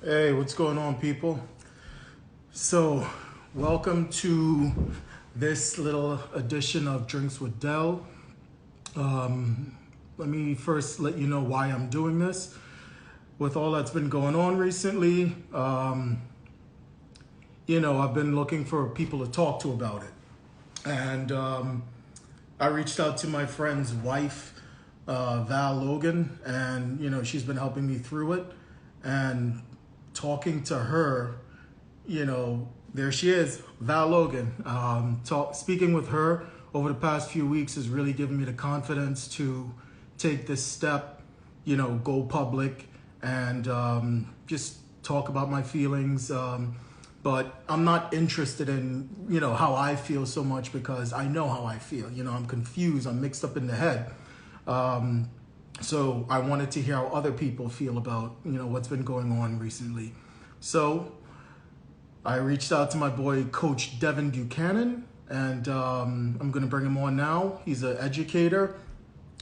Hey, what's going on, people? So, welcome to this little edition of Drinks with Dell. Let me first let you know why I'm doing this. With all that's been going on recently, I've been looking for people to talk to about it. And I reached out to my friend's wife, Val Logan, and, she's been helping me through it. And talking to her, there she is, Val Logan. Speaking with her over the past few weeks has really given me the confidence to take this step, go public and just talk about my feelings. But I'm not interested in, how I feel so much because I know how I feel. I'm confused, I'm mixed up in the head. So I wanted to hear how other people feel about, what's been going on recently. So I reached out to my boy, Coach Devin Buchanan, and I'm going to bring him on now. He's an educator,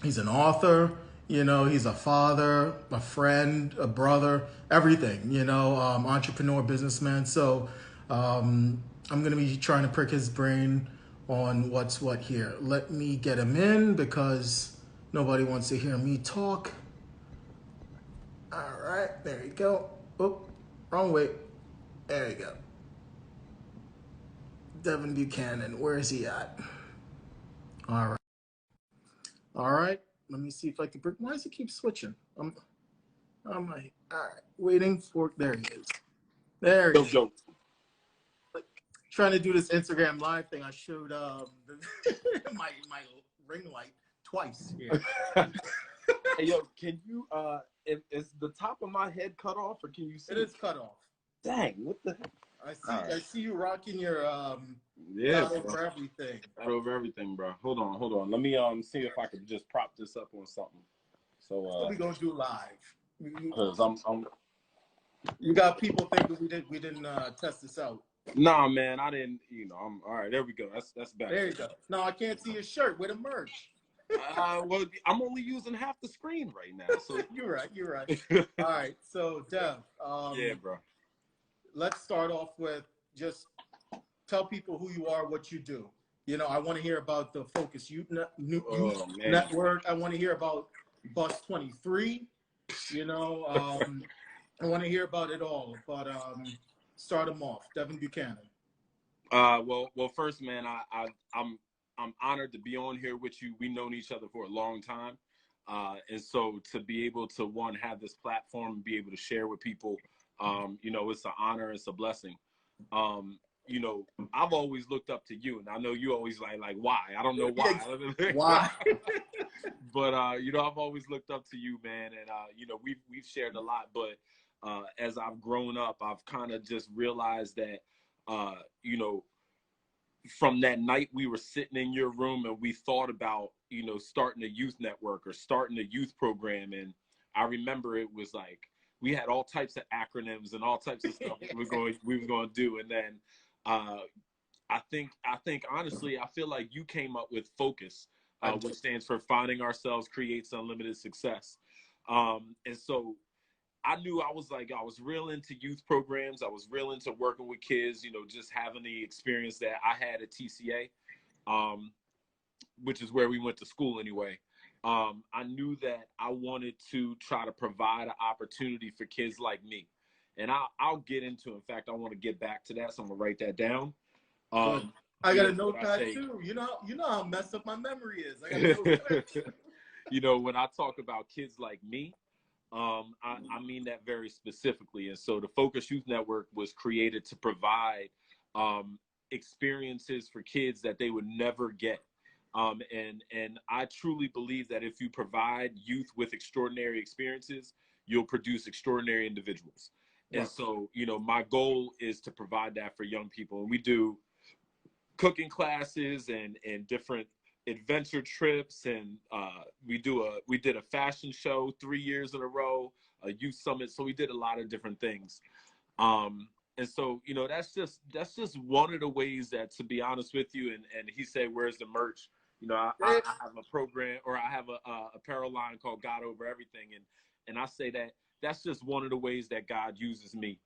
he's an author, he's a father, a friend, a brother, everything, entrepreneur, businessman. So I'm going to be trying to prick his brain on what's what here. Let me get him in because nobody wants to hear me talk. All right, there you go. Oh, wrong way. There you go. Devin Buchanan, where is he at? All right. All right. Let me see if I can bring. Why does it keep switching? I'm like, all right. Waiting for. There he is. There he is. Yo. Like, trying to do this Instagram live thing. I showed my ring light twice here. Hey, yo, can you, is the top of my head cut off or can you see? It is cut off. Dang, what the heck? I see you rocking your yeah, over everything. over everything, bro. Hold on. Let me see if I could just prop this up on something. So what we gonna do live? Because I'm You got people thinking we didn't test this out. Nah, man, I didn't. I'm all right. There we go. That's better. There you go. No, I can't see your shirt with a merch. Well, I'm only using half the screen right now. So You're right. All right. So, Dev. yeah, bro. Let's start off with just tell people who you are, what you do. I want to hear about the Focus Youth Network. I want to hear about Bus 23. I want to hear about it all. But start them off. Devin Buchanan. Well, first, man, I'm honored to be on here with you. We've known each other for a long time. And so to be able to, one, have this platform and be able to share with people, it's an honor, it's a blessing. I've always looked up to you, and I know you always like why? I don't know why. Why? But, I've always looked up to you, man. And, we've shared a lot, but as I've grown up, I've kind of just realized that, from that night we were sitting in your room and we thought about, starting a youth network or starting a youth program. And I remember it was like, we had all types of acronyms and all types of stuff we were going to do. And then I think honestly, I feel like you came up with Focus, which stands for Finding Ourselves Creates Unlimited Success. And so I knew I was real into youth programs. I was real into working with kids, just having the experience that I had at TCA, which is where we went to school anyway. I knew that I wanted to try to provide an opportunity for kids like me. And I'll get into, in fact, I want to get back to that. So I'm going to write that down. I got a notepad too. You know how messed up my memory is. I got a notepad too. When I talk about kids like me, I mean that very specifically. And so the Focus Youth Network was created to provide experiences for kids that they would never get. And I truly believe that if you provide youth with extraordinary experiences, you'll produce extraordinary individuals. And so, my goal is to provide that for young people. And we do cooking classes and different adventure trips, and we did a fashion show 3 years in a row, a youth summit. So we did a lot of different things. And so, that's just one of the ways that, to be honest with you, and he said, where's the merch? I have a program, or I have a apparel line called God Over Everything. And I say that that's just one of the ways that God uses me,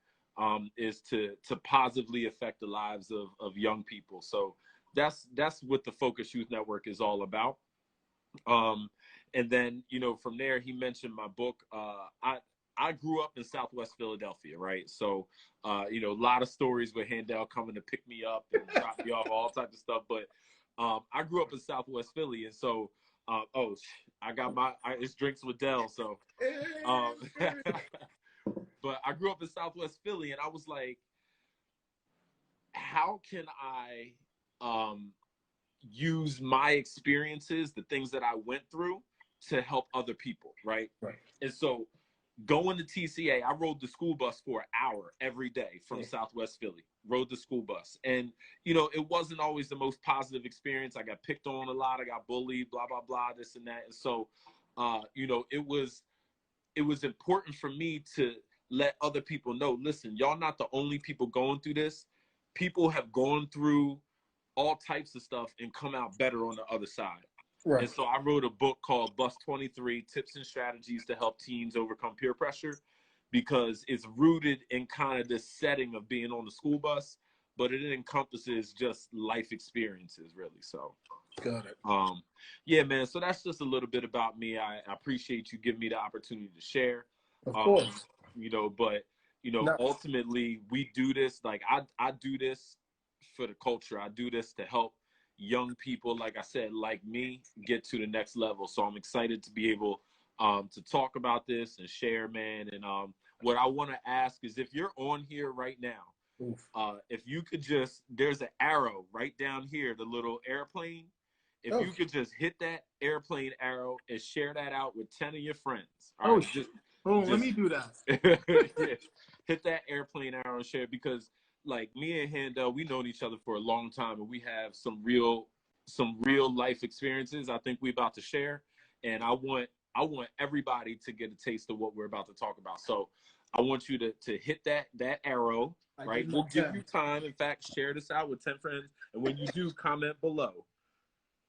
is to positively affect the lives of young people. So that's what the Focus Youth Network is all about. And then, you know, from there, he mentioned my book. I grew up in Southwest Philadelphia, right? So, you know, a lot of stories with Handel coming to pick me up and drop me off, all types of stuff. But I grew up in Southwest Philly, and so, I got it's drinks with Dell. So, but I grew up in Southwest Philly, and I was like, how can I use my experiences, the things that I went through, to help other people, right? Right. And so, going to TCA, I rode the school bus for an hour every day from Southwest Philly. Rode the school bus. And, you know, it wasn't always the most positive experience. I got picked on a lot. I got bullied, blah, blah, blah, this and that. And so, you know, it was important for me to let other people know, listen, y'all not the only people going through this. People have gone through all types of stuff and come out better on the other side. Right. And so I wrote a book called Bus 23, Tips and Strategies to Help Teens Overcome Peer Pressure, because it's rooted in kind of this setting of being on the school bus, but it encompasses just life experiences, really. So, got it. Yeah, man. So that's just a little bit about me. I appreciate you giving me the opportunity to share. Of course. You know, but, you know, ultimately we do this, like I do this for the culture. I do this to help young people, like I said, like me, get to the next level. So I'm excited to be able to talk about this and share, man. And what I want to ask is, if you're on here right now, if you could just, there's an arrow right down here, the little airplane. If you could just hit that airplane arrow and share that out with 10 of your friends. All right, let me do that. Yeah, hit that airplane arrow and share it, because like me and Handel, we known each other for a long time, and we have some real life experiences I think we're about to share. And I want everybody to get a taste of what we're about to talk about. So I want you to hit that arrow, right? We'll give you time. In fact, share this out with 10 friends. And when you do, comment below.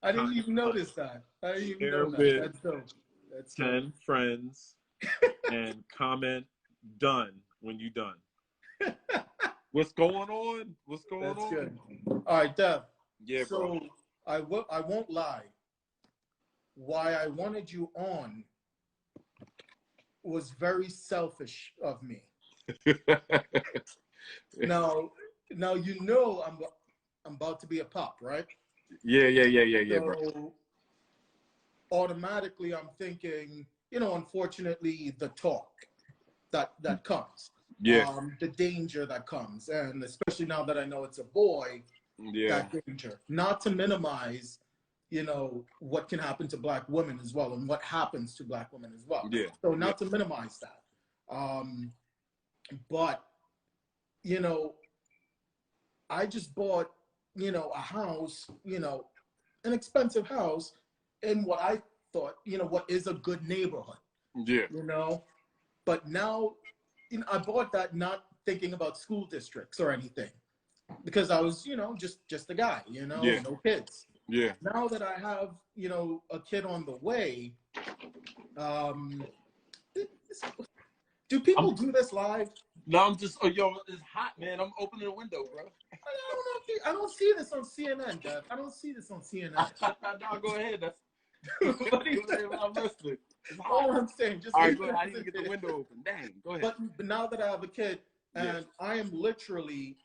I didn't even notice that. I didn't even know that. That's dope. That's 10 friends and comment done when you're done. What's going on? What's going on? That's good. All right, Dev. Yeah, so bro. I won't lie. Why I wanted you on was very selfish of me. Now you know I'm about to be a pop, right? Yeah, so bro. Automatically I'm thinking, you know, unfortunately, the talk that comes. Yeah. The danger that comes, and especially now that I know it's a boy, that danger. Not to minimize, you know, what can happen to Black women as well, and what happens to Black women as well. Yeah. So not to minimize that. But, you know, I just bought, you know, a house, you know, an expensive house in what I thought, you know, what is a good neighborhood. Yeah. You know, but now, you know, I bought that not thinking about school districts or anything, because I was, you know, just a guy, you know, no kids. Yeah. Now that I have, you know, a kid on the way, do people do this live? No, I'm just, yo, it's hot, man. I'm opening the window, bro. I don't see this on CNN, Dad. I don't see this on CNN. No, go ahead. I'm listening. All I'm saying, just all right, go ahead. I need to get the window open. Dang, go ahead. But now that I have a kid, and I am literally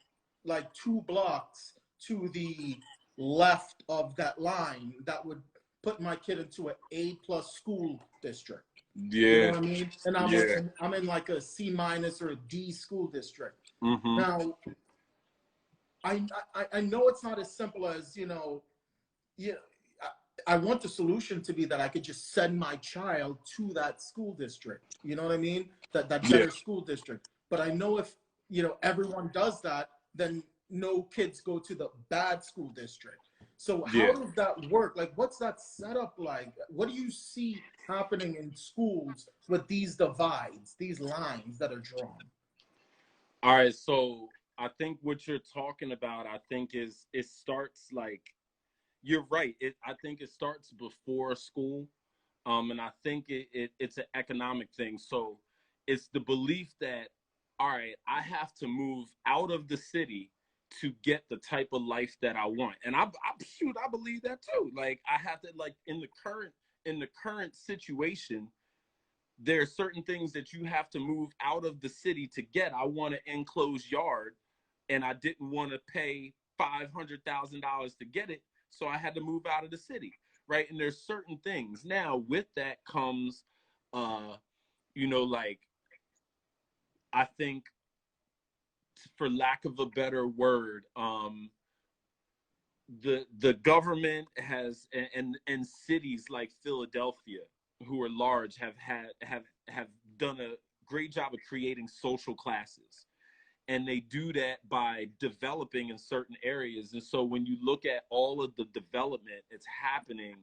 like 2 blocks to the left of that line, that would put my kid into an A+ school district. Yeah. You know what I mean? And I'm in like a C- or a D school district. Mm-hmm. Now, I know it's not as simple as, you know, I want the solution to be that I could just send my child to that school district. You know what I mean? That better school district. But I know if, you know, everyone does that, then no kids go to the bad school district. So how does that work? Like, what's that setup like? What do you see happening in schools with these divides, these lines that are drawn? All right, so I think what you're talking about, I think is, it starts like, you're right. I think it starts before school. And I think it's an economic thing. So It's the belief that, all right, I have to move out of the city to get the type of life that I want. And I believe that too. Like, I have to, like, in the current situation, there are certain things that you have to move out of the city to get. I want an enclosed yard, and I didn't want to pay $500,000 to get it, so I had to move out of the city, right? And there's certain things. Now, with that comes, like, I think, for lack of a better word, the government has, and cities like Philadelphia, who are large, have done a great job of creating social classes, and they do that by developing in certain areas. And so when you look at all of the development, it's happening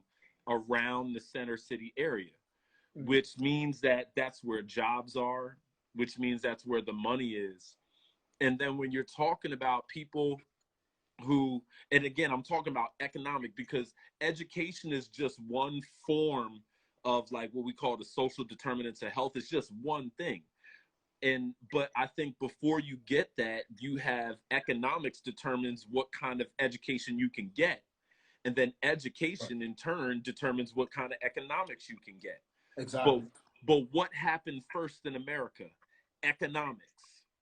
around the center city area, which means that that's where jobs are, which means that's where the money is. And then when you're talking about people who, and again, I'm talking about economic, because education is just one form of, like, what we call the social determinants of health. It's just one thing. But I think before you get that, you have economics determines what kind of education you can get. And then education in turn determines what kind of economics you can get. Exactly. But what happened first in America? Economics.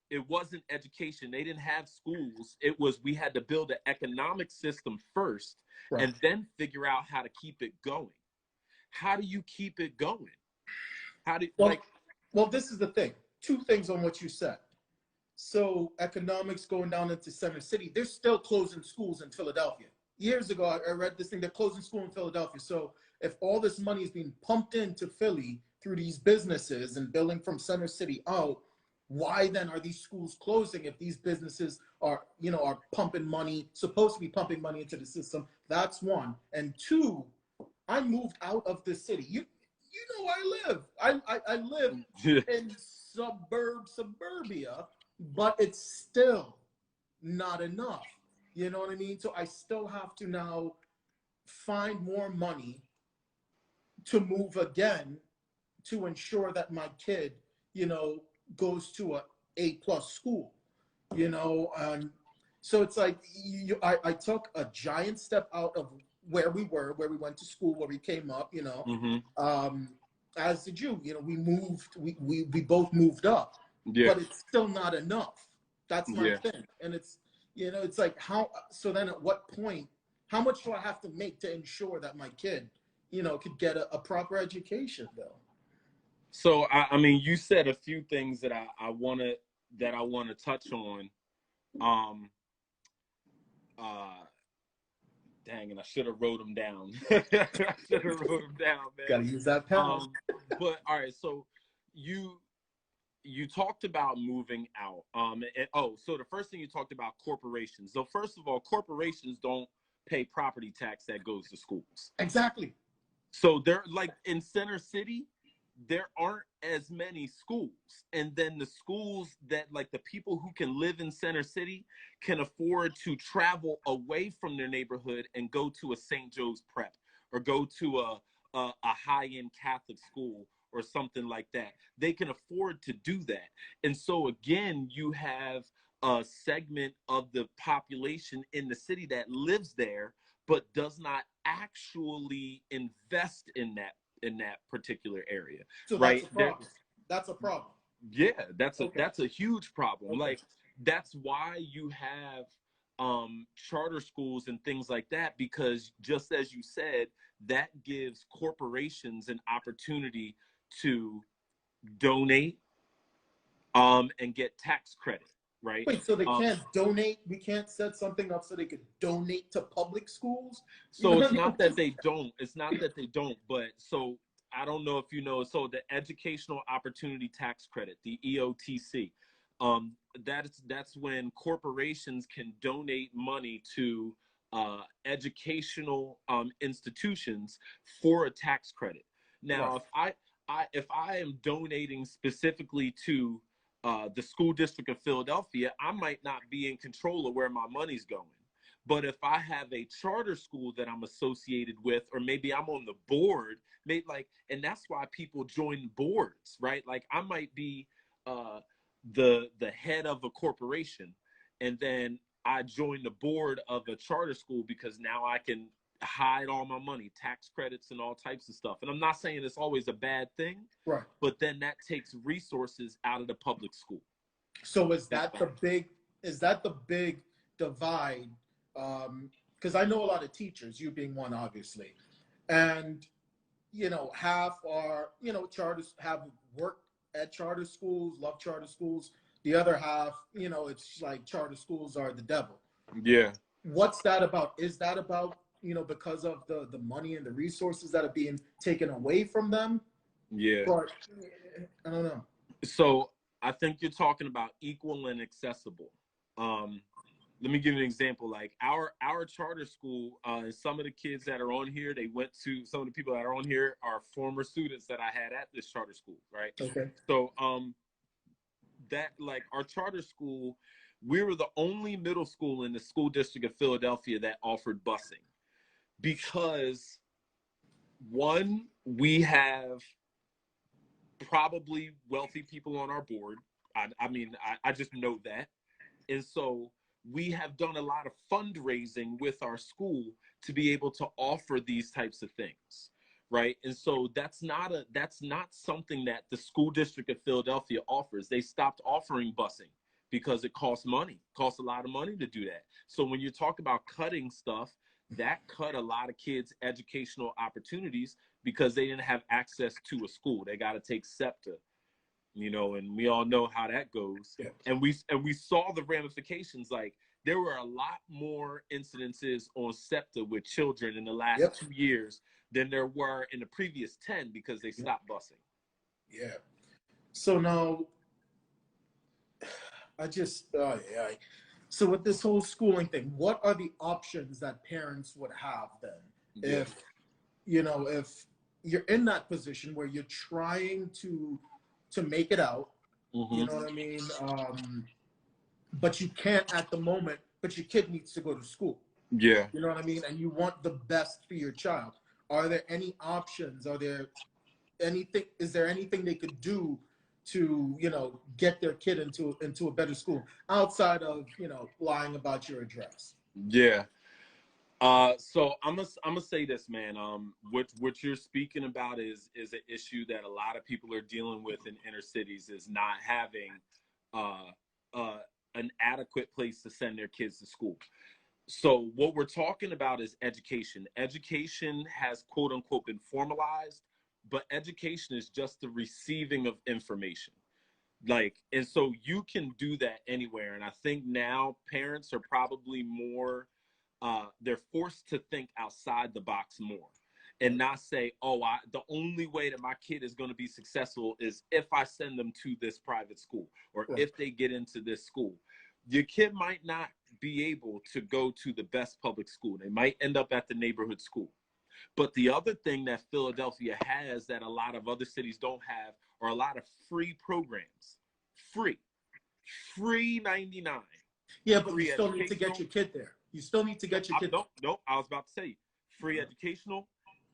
It wasn't education. They didn't have schools. It was, we had to build an economic system first, and then figure out how to keep it going. How do you keep it going? How do you, well, this is the thing. Two things on what you said. So economics going down into Center City, they're still closing schools in Philadelphia. Years ago, I read this thing, they're closing school in Philadelphia. So if all this money is being pumped into Philly through these businesses and building from Center City out, why then are these schools closing if these businesses are pumping money, supposed to be pumping money into the system? That's one. And two, I moved out of the city. You know where I live. I live in suburbia, but it's still not enough. You know what I mean? So I still have to now find more money to move again to ensure that my kid, goes to A+ school, so it's like I took a giant step out of where we went to school, where we came up, as did you. We moved, we both moved up, but it's still not enough. That's my thing. And it's, it's like, so then at what point, how much do I have to make to ensure that my kid, could get a proper education though? So, I mean, you said a few things that I want to touch on. Dang, and I should have wrote them down. I should have wrote them down, man. Gotta use that pen. But all right, so you talked about moving out. So the first thing you talked about, corporations. So first of all, corporations don't pay property tax that goes to schools. Exactly. So they're like in Center City, there aren't as many schools. And then the schools that, like, the people who can live in Center City can afford to travel away from their neighborhood and go to a St. Joe's Prep, or go to a high-end Catholic school or something like that. They can afford to do that. And so again, you have a segment of the population in the city that lives there, but does not actually invest in that particular area. So right? That's a problem. Yeah, that's a huge problem. Okay. Like, that's why you have charter schools and things like that, because just as you said, that gives corporations an opportunity to donate and get tax credit. Right. Wait, so they can't donate? We can't set something up so they could donate to public schools? So it's not that they don't. It's not that they don't. But so I don't know if you know. So the Educational Opportunity Tax Credit, the EOTC, that's when corporations can donate money to educational institutions for a tax credit. Now, if I am donating specifically to the school district of Philadelphia, I might not be in control of where my money's going. But if I have a charter school that I'm associated with, or maybe I'm on the board, maybe like, and that's why people join boards, right? Like I might be the head of a corporation, and then I join the board of a charter school because now I can hide all my money, tax credits and all types of stuff. And I'm not saying it's always a bad thing, Right. but then that takes resources out of the public school. So is that the big divide? Because I know a lot of teachers, you being one, obviously, and half are charters, have worked at charter schools, love charter schools. The other half, it's like charter schools are the devil. Yeah. What's that about? Is that about because of the money and the resources that are being taken away from them? Yeah. But I don't know. So I think you're talking about equal and accessible. Let me give you an example. Like our charter school, some of the kids that are on here, some of the people that are on here are former students that I had at this charter school, right? Okay. So that like our charter school, we were the only middle school in the school district of Philadelphia that offered busing, because one, we have probably wealthy people on our board. I just know that. And so we have done a lot of fundraising with our school to be able to offer these types of things, right? And so that's not something that the school district of Philadelphia offers. They stopped offering busing because it costs money. It costs a lot of money to do that. So when you talk about cutting stuff, that cut a lot of kids' educational opportunities because they didn't have access to a school. They got to take SEPTA, and we all know how that goes. Yeah. And we saw the ramifications. Like there were a lot more incidences on SEPTA with children in the last 2 years than there were in the previous 10 because they stopped busing. Yeah. So now, so with this whole schooling thing, what are the options that parents would have then? Yeah. If you're in that position where you're trying to make it out, you know what I mean? But you can't at the moment, but your kid needs to go to school. Yeah. You know what I mean? And you want the best for your child. Are there any options? Is there anything they could do to, get their kid into a better school outside of, lying about your address? Yeah. So I'm gonna say this, man. What you're speaking about is an issue that a lot of people are dealing with in inner cities, is not having an adequate place to send their kids to school. So what we're talking about is education. Education has quote unquote been formalized, but education is just the receiving of information. And so you can do that anywhere. And I think now parents are probably more, they're forced to think outside the box more and not say, the only way that my kid is going to be successful is if I send them to this private school or if they get into this school. Your kid might not be able to go to the best public school. They might end up at the neighborhood school. But the other thing that Philadelphia has that a lot of other cities don't have are a lot of free programs. Free 99. Yeah, but you still need to get your kid there. You still need to get your kid. No, I was about to say free educational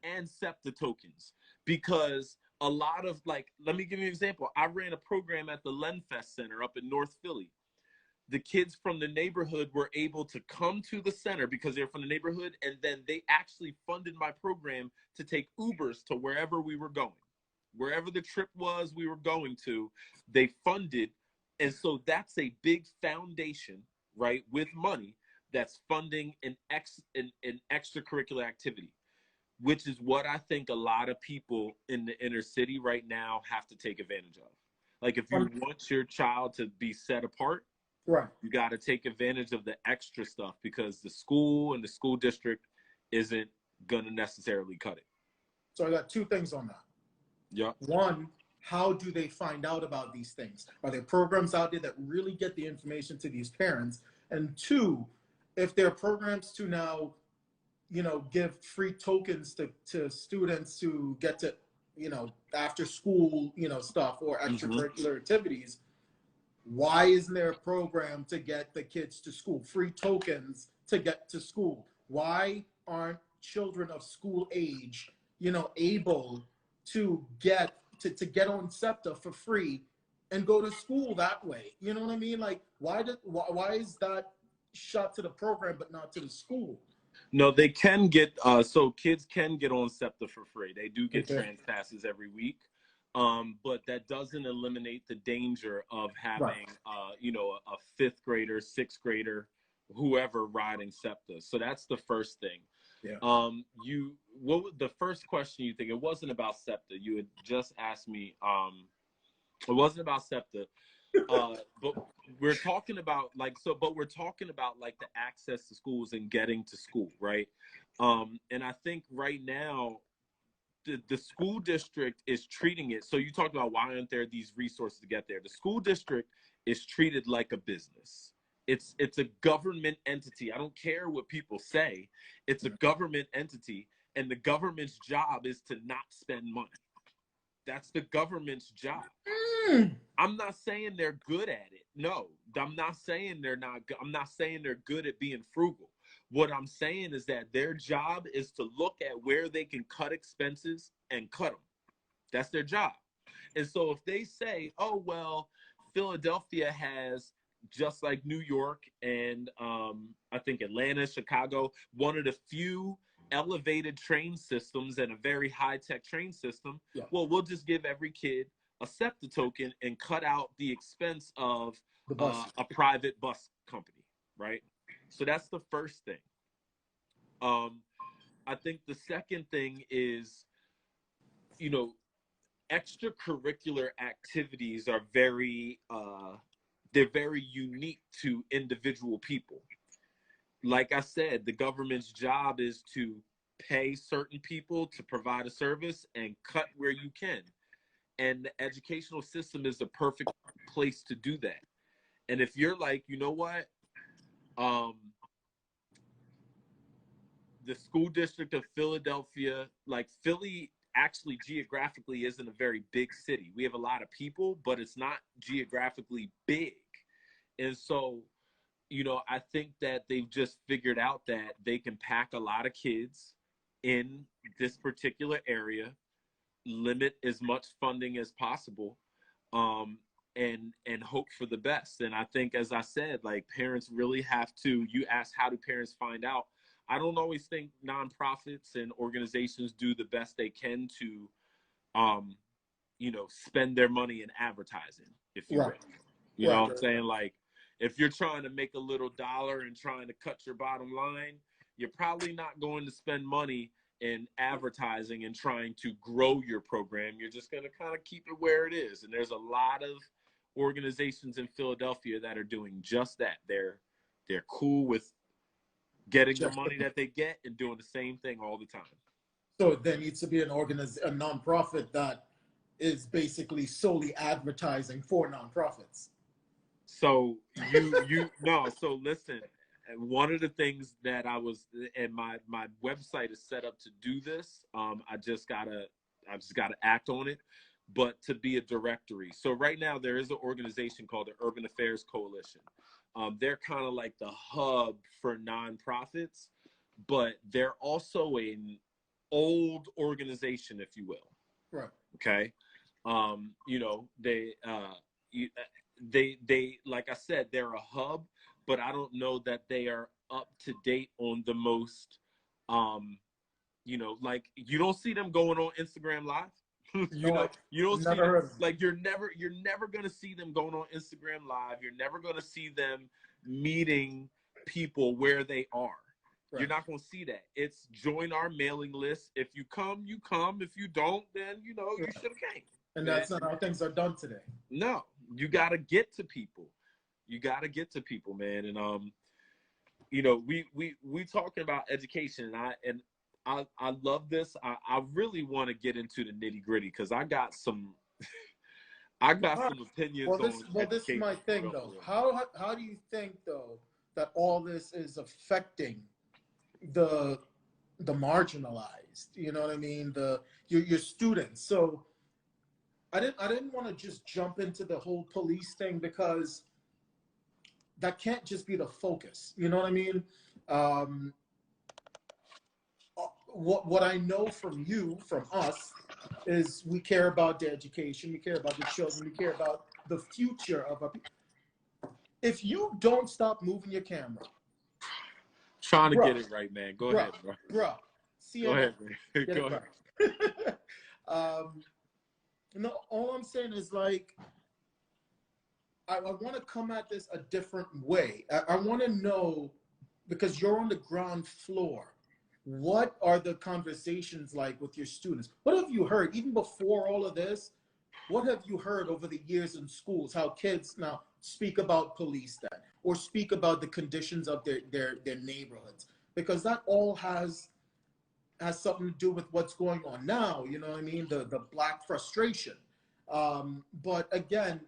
and SEPTA tokens, because a lot of let me give you an example. I ran a program at the Lenfest Center up in North Philly. The kids from the neighborhood were able to come to the center because they're from the neighborhood, and then they actually funded my program to take Ubers to wherever we were going. Wherever the trip was we were going to, they funded. And so that's a big foundation, right, with money that's funding an extracurricular activity, which is what I think a lot of people in the inner city right now have to take advantage of. Like if you want your child to be set apart, right, you got to take advantage of the extra stuff, because the school and the school district isn't going to necessarily cut it. So I got two things on that. Yeah. One, how do they find out about these things? Are there programs out there that really get the information to these parents? And two, if there are programs to now, give free tokens to students to get to, after school, stuff or extracurricular activities, why isn't there a program to get the kids to school? Free tokens to get to school? Why aren't children of school age, able to get on SEPTA for free and go to school that way? You know what I mean? Like, why is that shot to the program but not to the school? No, they can get so kids can get on SEPTA for free. They do get Okay. trans passes every week. But that doesn't eliminate the danger of Right. having a fifth grader, sixth grader, whoever riding SEPTA. So that's the first thing. Yeah. What was the first question you think? It wasn't about SEPTA. You had just asked me. It wasn't about SEPTA. But we're talking about we're talking about like the access to schools and getting to school, right? And I think right now the school district is treating it. So you talked about why aren't there these resources to get there? The school district is treated like a business. It's a government entity. I don't care what people say. It's a government entity, and the government's job is to not spend money. That's the government's job. I'm not saying they're good at it. No, I'm not saying they're not. I'm not saying they're good at being frugal. What I'm saying is that their job is to look at where they can cut expenses and cut them. That's their job. And so if they say, oh, well, Philadelphia has, just like New York and I think Atlanta, Chicago, one of the few elevated train systems and a very high-tech train system, Yeah. well, we'll just give every kid a SEPTA token and cut out the expense of The bus. a private bus company, right? So that's the first thing. I think the second thing is, extracurricular activities are they're very unique to individual people. Like I said, the government's job is to pay certain people to provide a service and cut where you can. And the educational system is the perfect place to do that. And if you're like, you know what, the school district of Philadelphia, like Philly actually geographically isn't a very big city. We have a lot of people, but it's not geographically big. And so, I think that they've just figured out that they can pack a lot of kids in this particular area, limit as much funding as possible, and hope for the best. And I think, as I said, like parents really have to. You ask, how do parents find out? I don't always think nonprofits and organizations do the best they can to, spend their money in advertising, if you will. Right. You know Right. what I'm saying? Like, if you're trying to make a little dollar and trying to cut your bottom line, you're probably not going to spend money in advertising and trying to grow your program. You're just going to kind of keep it where it is. And there's a lot of organizations in Philadelphia that are doing just that. They're cool with getting the money that they get and doing the same thing all the time. So there needs to be a nonprofit that is basically solely advertising for nonprofits. So so listen, one of the things that and my website is set up to do this. I just gotta act on it, but to be a directory. So right now there is an organization called the Urban Affairs Coalition. They're kind of like the hub for nonprofits, but they're also an old organization, if you will. Right. Okay. They like I said, they're a hub, but I don't know that they are up to date on the most, like you don't see them going on Instagram Live. You don't see them, like you're never gonna see them going on Instagram Live. You're never gonna see them meeting people where they are. Right. You're not gonna see that. It's join our mailing list. If you come, you come. If you don't, then you should have came. And that's not how things are done today. No, you gotta get to people. You gotta get to people, man. And we talking about education, and I love this. I really want to get into the nitty gritty because I got some opinions on. Well, this is my thing though. How do you think though that all this is affecting the marginalized? You know what I mean? Your students. So I didn't want to just jump into the whole police thing because that can't just be the focus. You know what I mean? Um, what I know from you, from us, is we care about the education, we care about the children, we care about the future of our. If you don't stop moving your camera, Trying to bruh, get it right, man. Go bruh, ahead, bro. bruh, Go CNN, ahead, man. get Go it ahead. right. No, all I'm saying is like I want to come at this a different way. I want to know, because you're on the ground floor, what are the conversations like with your students? What have you heard, even before all of this? What have you heard over the years in schools, how kids now speak about police then, or speak about the conditions of their neighborhoods? Because that all has something to do with what's going on now, you know what I mean? The black frustration. But again,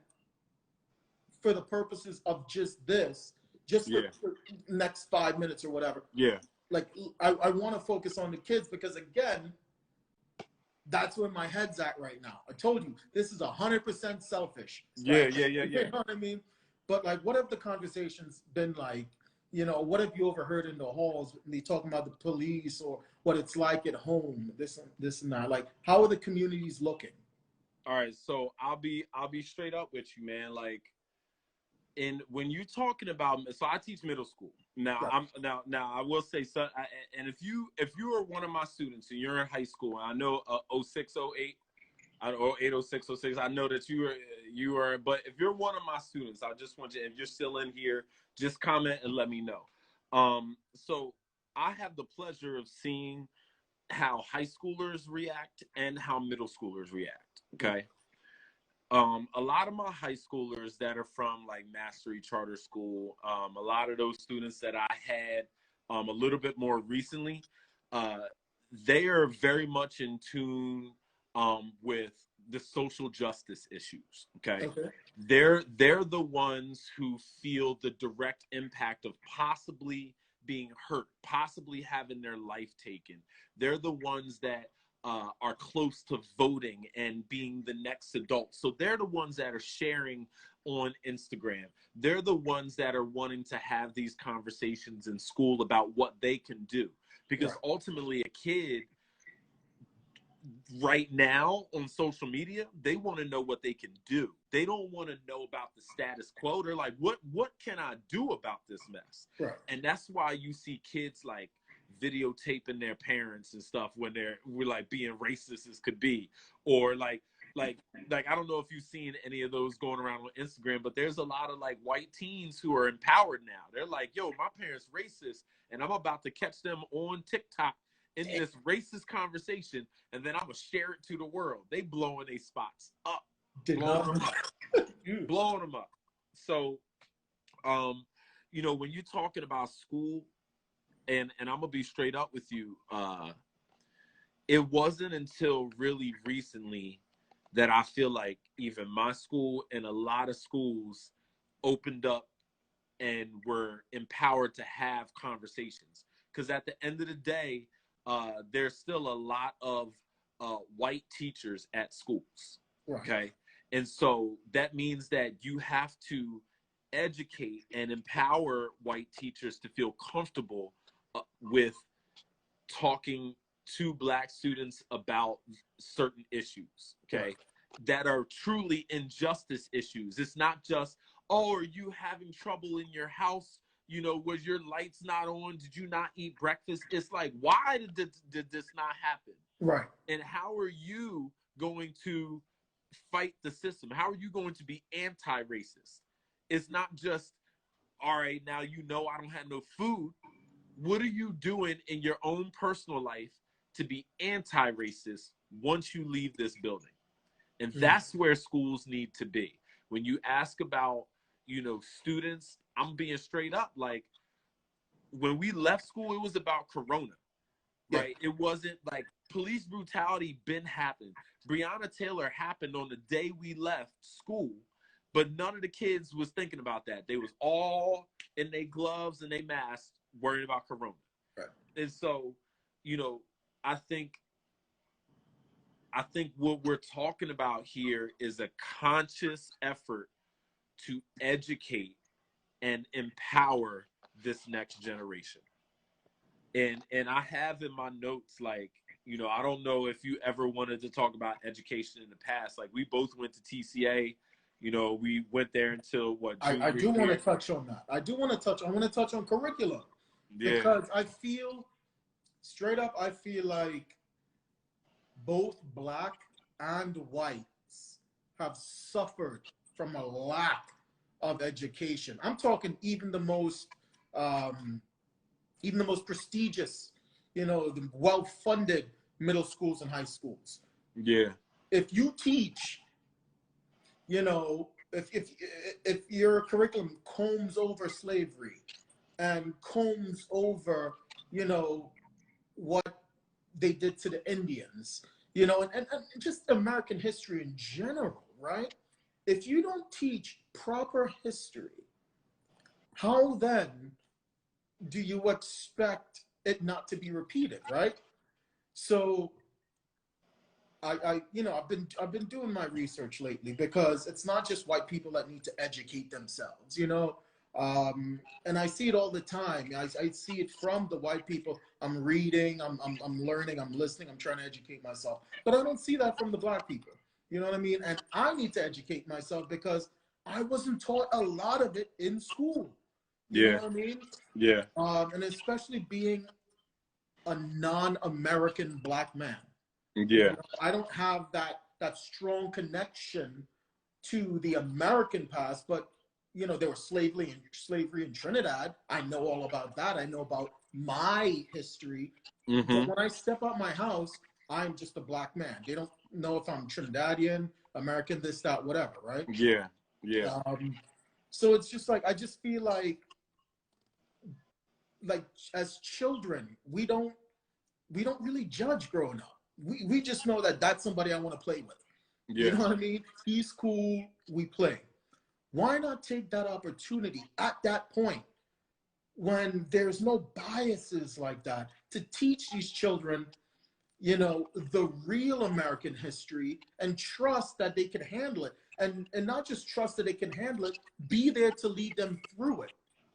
for the purposes of just this, just Yeah. for next 5 minutes or whatever, Yeah. like I want to focus on the kids, because again, that's where my head's at right now. I told you, this is 100% selfish. Yeah. Like, Yeah. Yeah. you Yeah. know what I mean? But like, what have the conversations been like? You know, what have you overheard in the halls? They talking about the police, or what it's like at home, this and that. Like, how are the communities looking? All right. So I'll be straight up with you, man. Like, and when you're talking about, so I teach middle school now. Right. Now I will say, so, and if you are one of my students and you're in high school, and I know 06, 08, or 806, 06, I know that you are. But if you're one of my students, I just want you, if you're still in here, just comment and let me know. So I have the pleasure of seeing how high schoolers react and how middle schoolers react. Okay. A lot of my high schoolers that are from like Mastery Charter School, a lot of those students that I had a little bit more recently, uh, they are very much in tune with the social justice issues. Okay, Okay. they're the ones who feel the direct impact of possibly being hurt, possibly having their life taken. They're the ones that are close to voting and being the next adult. So they're the ones that are sharing on Instagram. They're the ones that are wanting to have these conversations in school about what they can do. Because Right. ultimately, a kid right now on social media, they want to know what they can do. They don't want to know about the status quo. They're like, what can I do about this mess? Right. And that's why you see kids like videotaping their parents and stuff when we're like being racist as could be, or like I don't know if you've seen any of those going around on Instagram, but there's a lot of like white teens who are empowered now. They're like, yo, my parents racist, and I'm about to catch them on TikTok in this racist conversation, and then I'm gonna share it to the world. They blowing their spots up, blowing them up, blowing them up. So, you know, when you're talking about school, and I'm gonna be straight up with you, it wasn't until really recently that I feel like even my school and a lot of schools opened up and were empowered to have conversations. Because at the end of the day, there's still a lot of white teachers at schools. Right. Okay. And so that means that you have to educate and empower white teachers to feel comfortable with talking to Black students about certain issues, okay, Right. that are truly injustice issues. It's not just, oh, are you having trouble in your house? You know, was your lights not on? Did you not eat breakfast? It's like, why did this not happen? Right. And how are you going to fight the system? How are you going to be anti-racist? It's not just, all right, now you know I don't have no food. What are you doing in your own personal life to be anti-racist once you leave this building? And that's where schools need to be. When you ask about, you know, students, I'm being straight up. Like, when we left school, it was about Corona, right? Yeah. It wasn't like police brutality been happening. Breonna Taylor happened on the day we left school, but none of the kids was thinking about that. They was all in their gloves and their masks worrying about Corona. Right. And so, you know, I think what we're talking about here is a conscious effort to educate and empower this next generation. And I have in my notes, like, you know, I don't know if you ever wanted to talk about education in the past. Like, we both went to TCA. You know, we went there until what, I junior do want year? to touch on that. I want to touch on curriculum, Yeah. because I feel, straight up, I feel like both black and whites have suffered from a lack of education. I'm talking even the most prestigious, you know, the well-funded middle schools and high schools. Yeah. If you teach, you know, if your curriculum combs over slavery and combs over, you know, what they did to the Indians, you know, and just American history in general, right? If you don't teach proper history, how then do you expect it not to be repeated, right? So you know, I've been doing my research lately, because it's not just white people that need to educate themselves, you know. And I see it all the time. I see it from the white people. I'm reading, I'm learning, I'm listening, I'm trying to educate myself. But I don't see that from the black people. You know what I mean? And I need to educate myself, because I wasn't taught a lot of it in school. You know what I mean? Yeah. And especially being a non-American black man. Yeah. You know, I don't have that strong connection to the American past, but you know, there was slavery in Trinidad. I know all about that. I know about my history. Mm-hmm. But when I step out my house, I'm just a black man. They don't know if I'm Trinidadian, American, this, that, whatever, right? Yeah. Yeah. So it's just like, I just feel like as children, we don't really judge growing up. We just know that that's somebody I want to play with. Yeah. You know what I mean? He's cool, we play. Why not take that opportunity at that point, when there's no biases like that, to teach these children, you know, the real American history, and trust that they can handle it. And not just trust that they can handle it, be there to lead them through it.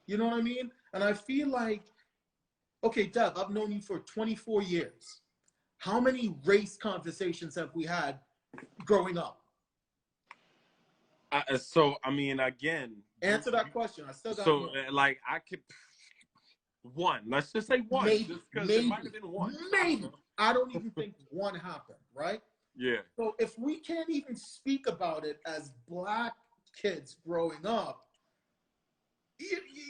You know what I mean? And I feel like, okay, Dev, I've known you for 24 years. How many race conversations have we had growing up? So, I mean, again, answer that question. I still got so more. like, I could one. Let's just say one, just because it might have been one. Maybe. I don't even think one happened, right? Yeah. So if we can't even speak about it as black kids growing up,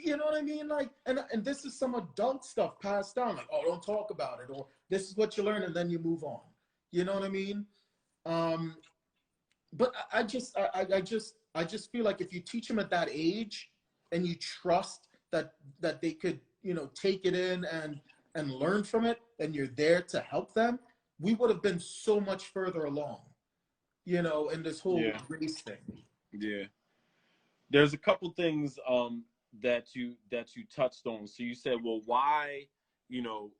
you know what I mean? Like, and this is some adult stuff passed down, like, oh, don't talk about it, or this is what you learn, and then you move on. You know what I mean? But I just feel like if you teach them at that age, and you trust that they could, you know, take it in and learn from it, and you're there to help them, we would have been so much further along, you know, in this whole race thing. Yeah. There's a couple things that you touched on. So you said, well, why, you know,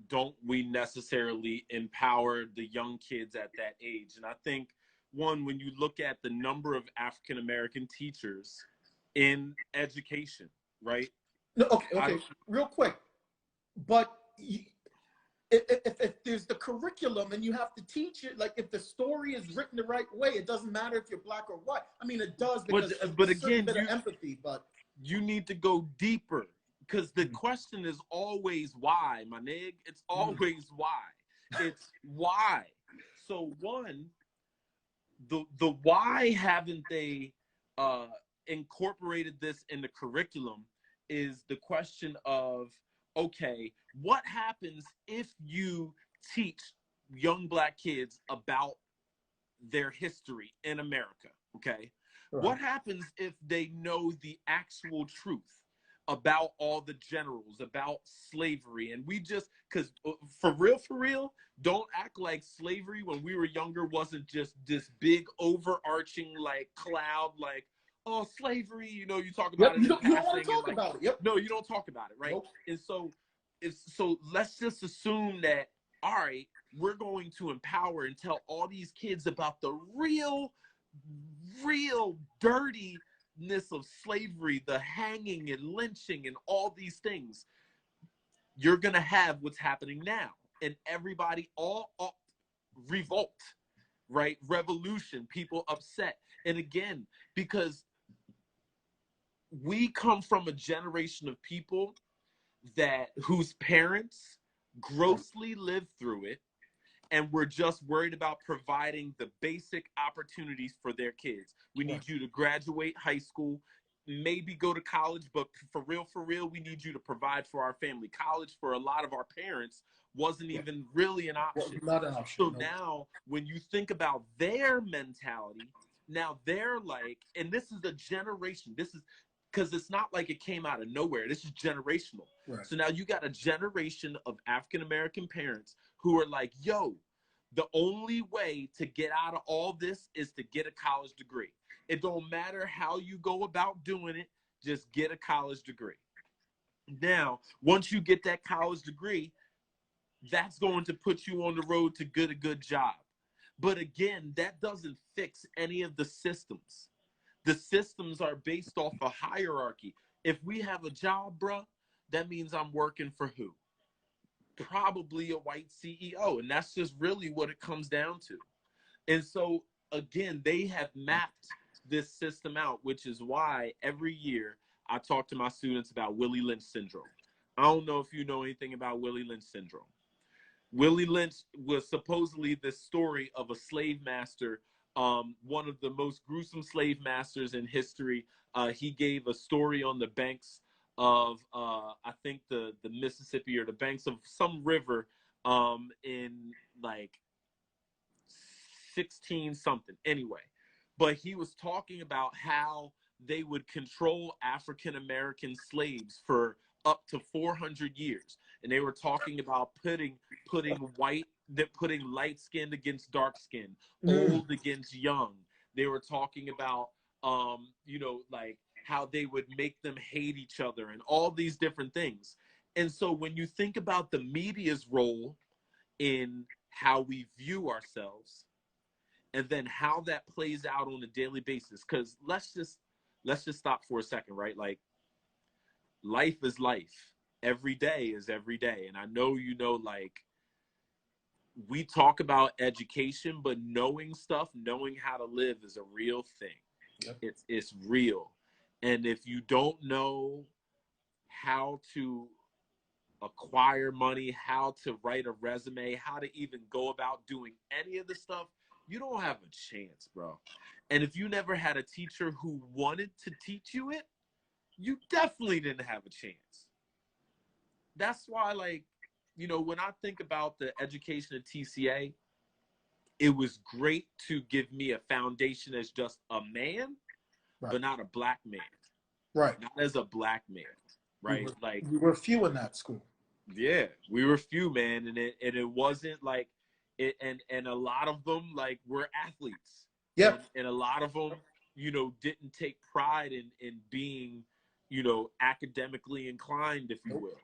don't we necessarily empower the young kids at that age? And I think, one, when you look at the number of African American teachers in education, right? No, okay, real quick. But if there's the curriculum and you have to teach it, like, if the story is written the right way, it doesn't matter if you're black or white. I mean, it does, because but again, bit of empathy, but you need to go deeper, because the question is always why, my nigga. It's always why. It's why. So one, the why haven't they incorporated this in the curriculum is the question of, okay, what happens if you teach young black kids about their history in America, okay? Right. What happens if they know the actual truth about all the generals, about slavery? And we just, because for real, don't act like slavery when we were younger wasn't just this big overarching, like, cloud, like, oh, slavery, you know, you talk about it. You don't want to talk about it. Yep. No, you don't talk about it, right? Nope. And so let's just assume that, all right, we're going to empower and tell all these kids about the real dirty, horribleness of slavery, the hanging and lynching and all these things, you're going to have what's happening now. And everybody all revolt, right? Revolution, people upset. And again, because we come from a generation of people whose parents grossly lived through it, and we're just worried about providing the basic opportunities for their kids. We need you to graduate high school, maybe go to college, but for real, we need you to provide for our family. College for a lot of our parents wasn't even really an option. Not an option. So now when you think about their mentality, now they're like, and this is a generation, this is, because it's not like it came out of nowhere. This is generational. Right. So now you got a generation of African-American parents who are like, yo, the only way to get out of all this is to get a college degree. It don't matter how you go about doing it, just get a college degree. Now, once you get that college degree, that's going to put you on the road to get a good job. But again, that doesn't fix any of the systems. The systems are based off a hierarchy. If we have a job, bruh, that means I'm working for who? Probably a white CEO. And that's just really what it comes down to. And so, again, they have mapped this system out, which is why every year I talk to my students about Willie Lynch syndrome. I don't know if you know anything about Willie Lynch syndrome. Willie Lynch was supposedly the story of a slave master, one of the most gruesome slave masters in history. He gave a story on the banks of, I think, the Mississippi, or the banks of some river in like 16 something. Anyway, but he was talking about how they would control African-American slaves for up to 400 years. And they were talking about putting light skinned against dark skin, old against young. They were talking about, like how they would make them hate each other and all these different things. And so when you think about the media's role in how we view ourselves, and then how that plays out on a daily basis, because let's just stop for a second, right? Like, life is life. Every day is every day. And I know, like, we talk about education, but knowing how to live is a real thing. Yep. It's real. And if you don't know how to acquire money, how to write a resume, how to even go about doing any of the stuff, you don't have a chance, bro. And if you never had a teacher who wanted to teach you it, you definitely didn't have a chance. That's why, like, when I think about the education at TCA, it was great to give me a foundation as just a man, right, but not a black man. Right. Not as a black man, right? We were few in that school. Yeah, we were few, man. And it wasn't like it, and a lot of them, like, were athletes. Yeah. And a lot of them, didn't take pride in being, academically inclined, if you will.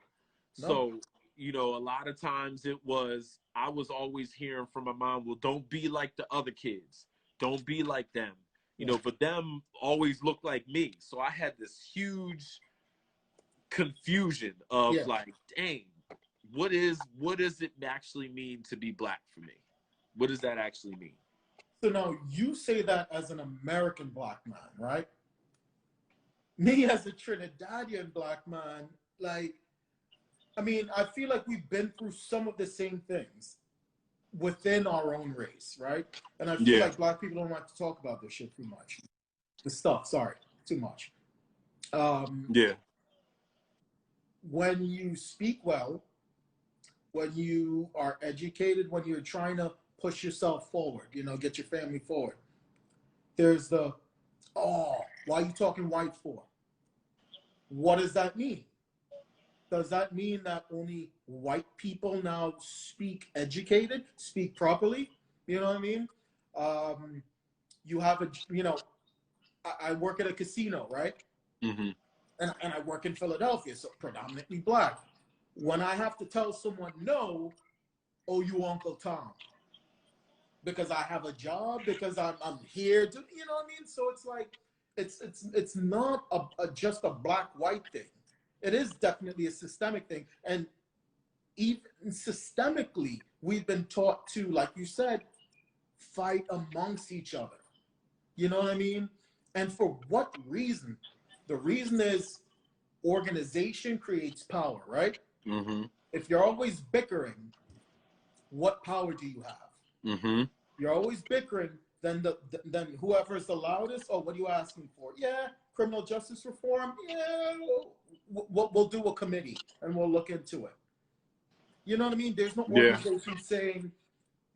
So, a lot of times I was always hearing from my mom, well, don't be like the other kids. Don't be like them. But them always looked like me. So I had this huge confusion of like, dang, what does it actually mean to be black for me? What does that actually mean? So now you say that as an American black man, right? Me as a Trinidadian black man, like, I mean, I feel like we've been through some of the same things within our own race, right? And I feel like black people don't like to talk about this shit too much. Too much. When you speak well, when you are educated, when you're trying to push yourself forward, get your family forward, there's the, oh, why are you talking white for? What does that mean? Does that mean that only white people now speak educated, speak properly? You know what I mean? You have I work at a casino, right? Mm-hmm. And I work in Philadelphia, so predominantly black. When I have to tell someone no, oh, you Uncle Tom. Because I have a job, because I'm here to, you know what I mean? So it's like, it's not just a black-white thing. It is definitely a systemic thing. And even systemically, we've been taught to, like you said, fight amongst each other. You know what I mean? And for what reason? The reason is organization creates power, right? Mm-hmm. If you're always bickering, what power do you have? Mm-hmm. You're always bickering, then whoever is the loudest, oh, what are you asking for? Yeah, criminal justice reform. Yeah, we'll do a committee and we'll look into it. You know what I mean? There's no Yeah. organization saying,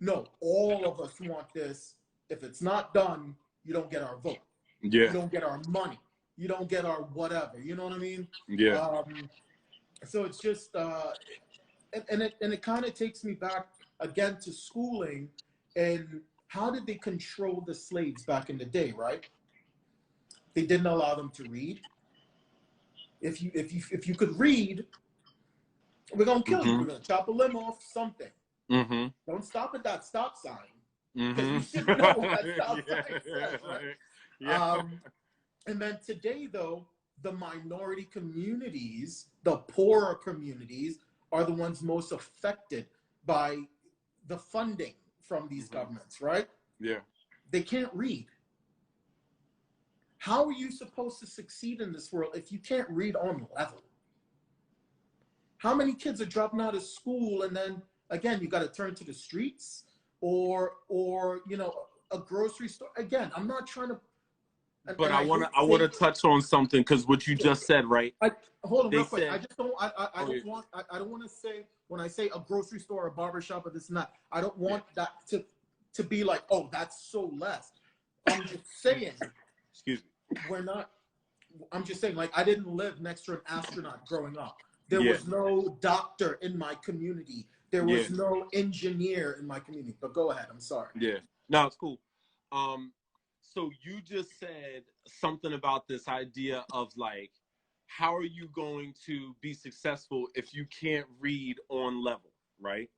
no, all of us want this. If it's not done, you don't get our vote. Yeah. You don't get our money. You don't get our whatever. You know what I mean? Yeah. So it's just, and it kind of takes me back again to schooling, and how did they control the slaves back in the day, right? They didn't allow them to read. If you could read, we're gonna kill you. We're gonna chop a limb off, something. Mm-hmm. Don't stop at that stop sign, because Mm-hmm. you should know what that stop sign says, right? Yeah. And then today, though, the minority communities, the poorer communities, are the ones most affected by the funding from these governments, right? Yeah. They can't read. How are you supposed to succeed in this world if you can't read on level? How many kids are dropping out of school, and then again you got to turn to the streets, or you know, a grocery store? Again, I'm not trying to. But I want to touch on something, because what you just said, right? Hold on, They real quick. said- I just don't. I don't want to say, when I say a grocery store or a barbershop or this and that, I don't want that to be like, oh, that's so less. I'm just saying. Excuse me. We're not. I'm just saying, like, I didn't live next to an astronaut growing up. There Yeah. was no doctor in my community. There was no engineer in my community. But go ahead. I'm sorry. Yeah. No, it's cool. So you just said something about this idea of, like, how are you going to be successful if you can't read on level, right?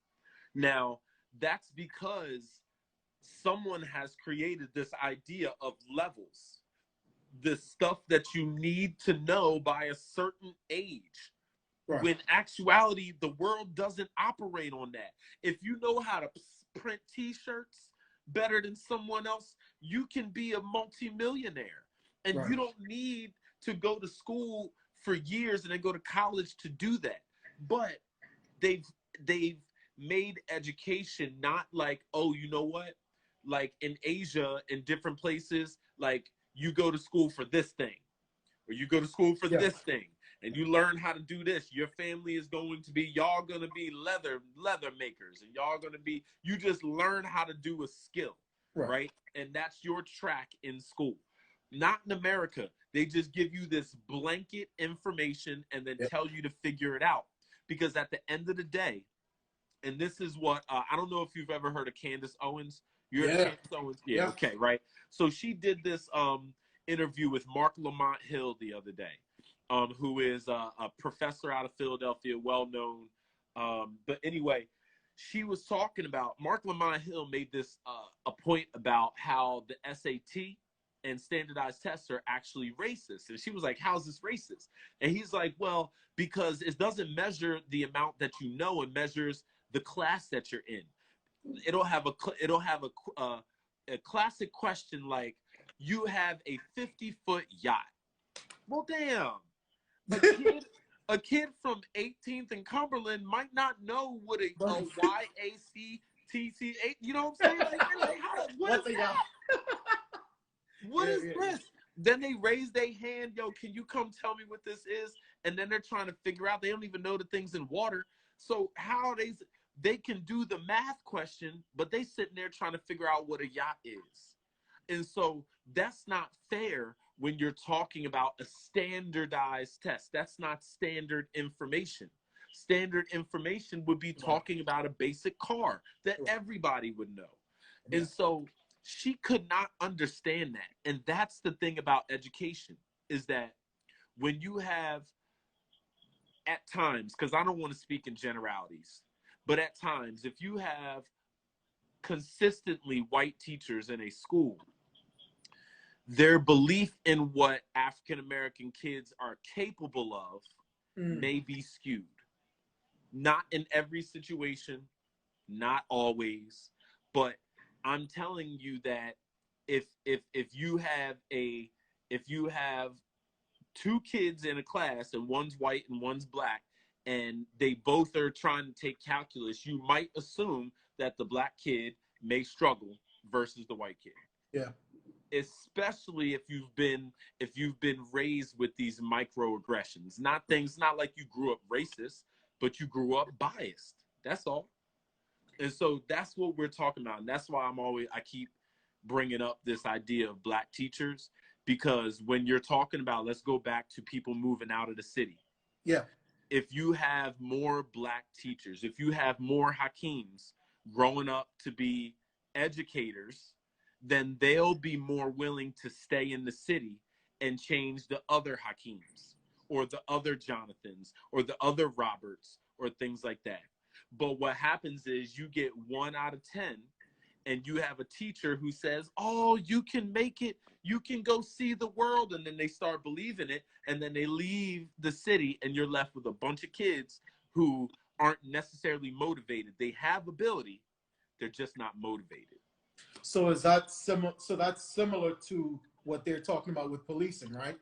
Now, that's because someone has created this idea of levels, the stuff that you need to know by a certain age. Right. When actuality, the world doesn't operate on that. If you know how to print t-shirts better than someone else, you can be a multimillionaire. And Right. you don't need to go to school for years and then go to college to do that. But they've made education not like, oh, you know what? Like in Asia, in different places, like you go to school for this thing, or you go to school for this thing, and you learn how to do this. Your family is going to be, y'all going to be leather makers, and y'all going to be, you just learn how to do a skill, right? And that's your track in school. Not in America. They just give you this blanket information and then tell you to figure it out. Because at the end of the day, and this is what, I don't know if you've ever heard of Candace Owens. You heard of Candace Owens? Yeah, okay, right. So she did this interview with Mark Lamont Hill the other day, who is a professor out of Philadelphia, well-known. But anyway, she was talking about, Mark Lamont Hill made this a point about how the SAT and standardized tests are actually racist. And she was like, how's this racist? And he's like, well, because it doesn't measure the amount that you know, it measures the class that you're in. It'll have a classic question like, you have a 50-foot yacht. Well, damn. A kid from 18th and Cumberland might not know what a YACTC, you know what I'm saying? What is that? What is this? Then they raise their hand, yo, can you come tell me what this is? And then they're trying to figure out, they don't even know the things in water. So how they can do the math question, but they sitting there trying to figure out what a yacht is. And so that's not fair when you're talking about a standardized test. That's not standard information. Standard information would be talking about a basic car that everybody would know. And so she could not understand that. And that's the thing about education, is that when you have, at times, because I don't want to speak in generalities, but at times, if you have consistently white teachers in a school, their belief in what African American kids are capable of may be skewed. Not in every situation, not always, but I'm telling you that if you have two kids in a class and one's white and one's black and they both are trying to take calculus, you might assume that the black kid may struggle versus the white kid. Yeah. Especially if you've been raised with these microaggressions, not like you grew up racist, but you grew up biased. That's all. And so that's what we're talking about. And that's why I keep bringing up this idea of black teachers, because when you're talking about, let's go back to people moving out of the city. Yeah. If you have more black teachers, if you have more Hakeems growing up to be educators, then they'll be more willing to stay in the city and change the other Hakeems or the other Jonathans or the other Roberts or things like that. But what happens is you get 1 out of 10 and you have a teacher who says, oh, you can make it, you can go see the world, and then they start believing it, and then they leave the city, and you're left with a bunch of kids who aren't necessarily motivated. They have ability, they're just not motivated. So is that similar? So that's similar to what they're talking about with policing, right?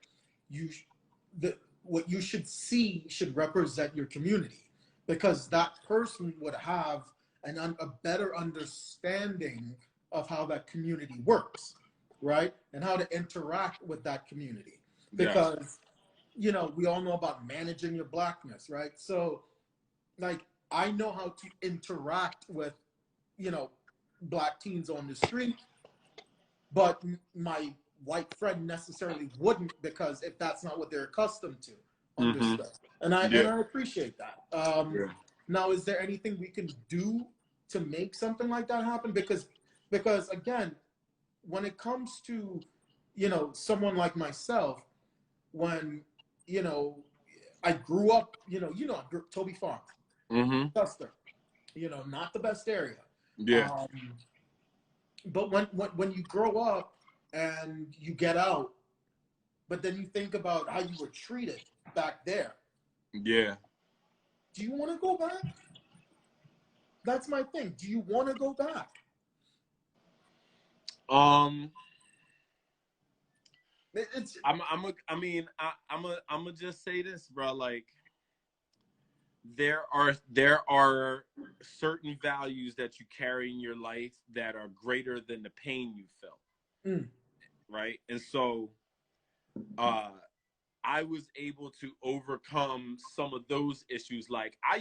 What you should see should represent your community, because that person would have a better understanding of how that community works, right? And how to interact with that community. Because, you know, we all know about managing your blackness, right? So, like, I know how to interact with, you know, black teens on the street, but my white friend necessarily wouldn't, because if that's not what they're accustomed to, understood. And I appreciate that. Now, is there anything we can do to make something like that happen? Because again, when it comes to, you know, someone like myself, when, you know, I grew up, Toby Farm, Custer, you know, not the best area. Yeah. But when you grow up and you get out, but then you think about how you were treated back there. Yeah. Do you want to go back? That's my thing. Do you want to go back? I'm gonna just say this, bro. Like, there are certain values that you carry in your life that are greater than the pain you felt. Right? And so I was able to overcome some of those issues. Like, I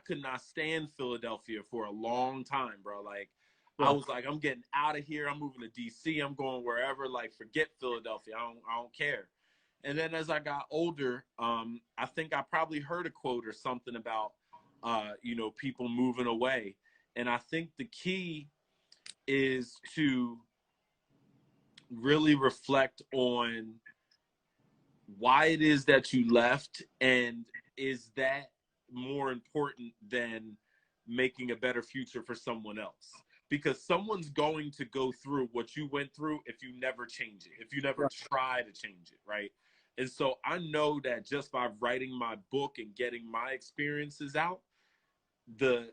could not stand Philadelphia for a long time, bro. Like, I was like, I'm getting out of here. I'm moving to DC. I'm going wherever. Like, forget Philadelphia. I don't care. And then as I got older, I think I probably heard a quote or something about, people moving away. And I think the key is to really reflect on why it is that you left, and is that more important than making a better future for someone else? Because someone's going to go through what you went through if you never change it, if you never try to change it, right? And so I know that just by writing my book and getting my experiences out, the